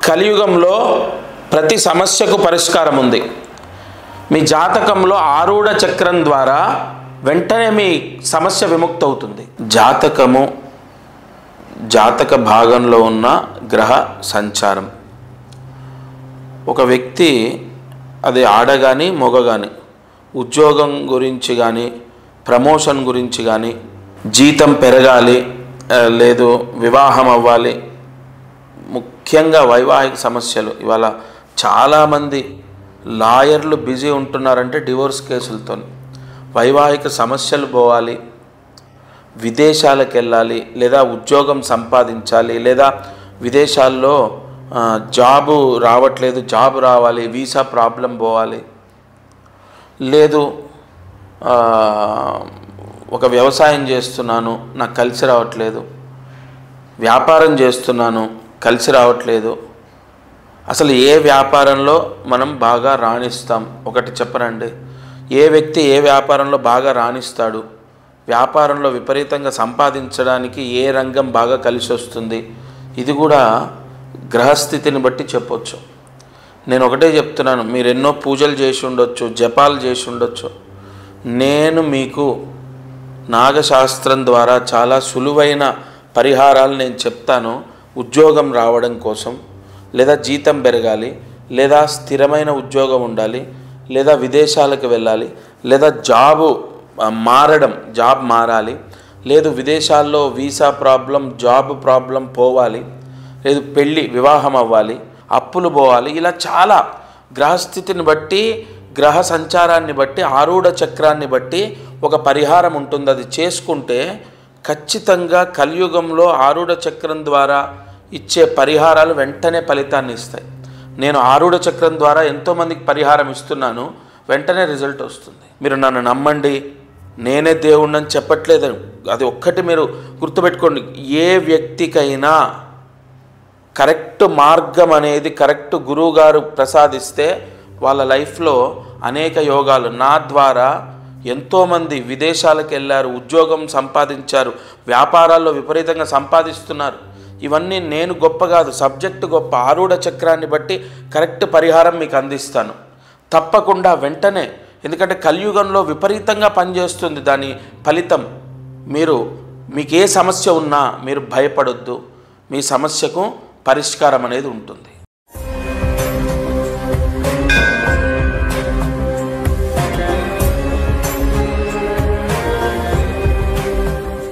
కలియుగంలో ప్రతి సమస్యకు పరిష్కారం ఉంది. మీ జాతకంలో ఆరూఢ చక్రం ద్వారా వెంటనే మీ సమస్య విముక్తి అవుతుంది. జాతక భాగంలో ఉన్న గ్రహ సంచారం. ఒక వ్యక్తి, అది ఆడ కానీ మగ కానీ, ఉద్యోగం గురించి కానీ, ప్రమోషన్ గురించి కానీ, జీతం పెరగాలి, లేదు వివాహం అవ్వాలి, ముఖ్యంగా వైవాహిక సమస్యలు. ఇవాళ చాలామంది లాయర్లు బిజీ ఉంటున్నారంటే డివోర్స్ కేసులతో. వైవాహిక సమస్యలు పోవాలి, విదేశాలకు వెళ్ళాలి, లేదా ఉద్యోగం సంపాదించాలి, లేదా విదేశాల్లో జాబు రావట్లేదు, జాబు రావాలి, వీసా ప్రాబ్లం పోవాలి, లేదు ఒక వ్యవసాయం చేస్తున్నాను నాకు కలిసి రావట్లేదు, వ్యాపారం చేస్తున్నాను కలిసి రావట్లేదు. అసలు ఏ వ్యాపారంలో మనం బాగా రాణిస్తాం? ఒకటి చెప్పనండి. ఏ వ్యక్తి ఏ వ్యాపారంలో బాగా రాణిస్తాడు, వ్యాపారంలో విపరీతంగా సంపాదించడానికి ఏ రంగం బాగా కలిసి వస్తుంది, ఇది కూడా గ్రహస్థితిని బట్టి చెప్పొచ్చు. నేను ఒకటే చెప్తున్నాను, మీరు ఎన్నో పూజలు చేసి ఉండొచ్చు, జపాలు చేసి ఉండొచ్చు. నేను మీకు నాగశాస్త్రం ద్వారా చాలా సులువైన పరిహారాలు నేను చెప్తాను. ఉద్యోగం రావడం కోసం, లేదా జీతం పెరగాలి, లేదా స్థిరమైన ఉద్యోగం ఉండాలి, లేదా విదేశాలకు వెళ్ళాలి, లేదా జాబ్ మారాలి, లేదు విదేశాల్లో వీసా ప్రాబ్లం, జాబ్ ప్రాబ్లం పోవాలి, లేదు పెళ్ళి వివాహం అవ్వాలి, అప్పులు పోవాలి. ఇలా చాలా గ్రహస్థితిని బట్టి, గ్రహ సంచారాన్ని బట్టి, ఆరూఢ చక్రాన్ని బట్టి ఒక పరిహారం ఉంటుంది. అది చేసుకుంటే ఖచ్చితంగా కలియుగంలో ఆరూఢ చక్రం ద్వారా ఇచ్చే పరిహారాలు వెంటనే ఫలితాన్ని ఇస్తాయి. నేను ఆరూఢ చక్రం ద్వారా ఎంతోమందికి పరిహారం ఇస్తున్నాను, వెంటనే రిజల్ట్ వస్తుంది. మీరు నన్ను నమ్మండి, నేనే దేవుణ్ణని చెప్పట్లేదు. అది ఒక్కటి మీరు గుర్తుపెట్టుకోండి. ఏ వ్యక్తికైనా కరెక్ట్ మార్గం అనేది కరెక్ట్ గురువుగారు ప్రసాదిస్తే వాళ్ళ లైఫ్లో అనేక యోగాలు. నా ద్వారా ఎంతోమంది విదేశాలకు వెళ్ళారు, ఉద్యోగం సంపాదించారు, వ్యాపారాల్లో విపరీతంగా సంపాదిస్తున్నారు. ఇవన్నీ నేను గొప్ప కాదు, సబ్జెక్టు గొప్ప. ఆరూఢ చక్రాన్ని బట్టి కరెక్ట్ పరిహారం మీకు అందిస్తాను తప్పకుండా వెంటనే. ఎందుకంటే కలియుగంలో విపరీతంగా పనిచేస్తుంది దాని ఫలితం. మీకు ఏ సమస్య ఉన్నా మీరు భయపడొద్దు, మీ సమస్యకు పరిష్కారం అనేది ఉంటుంది.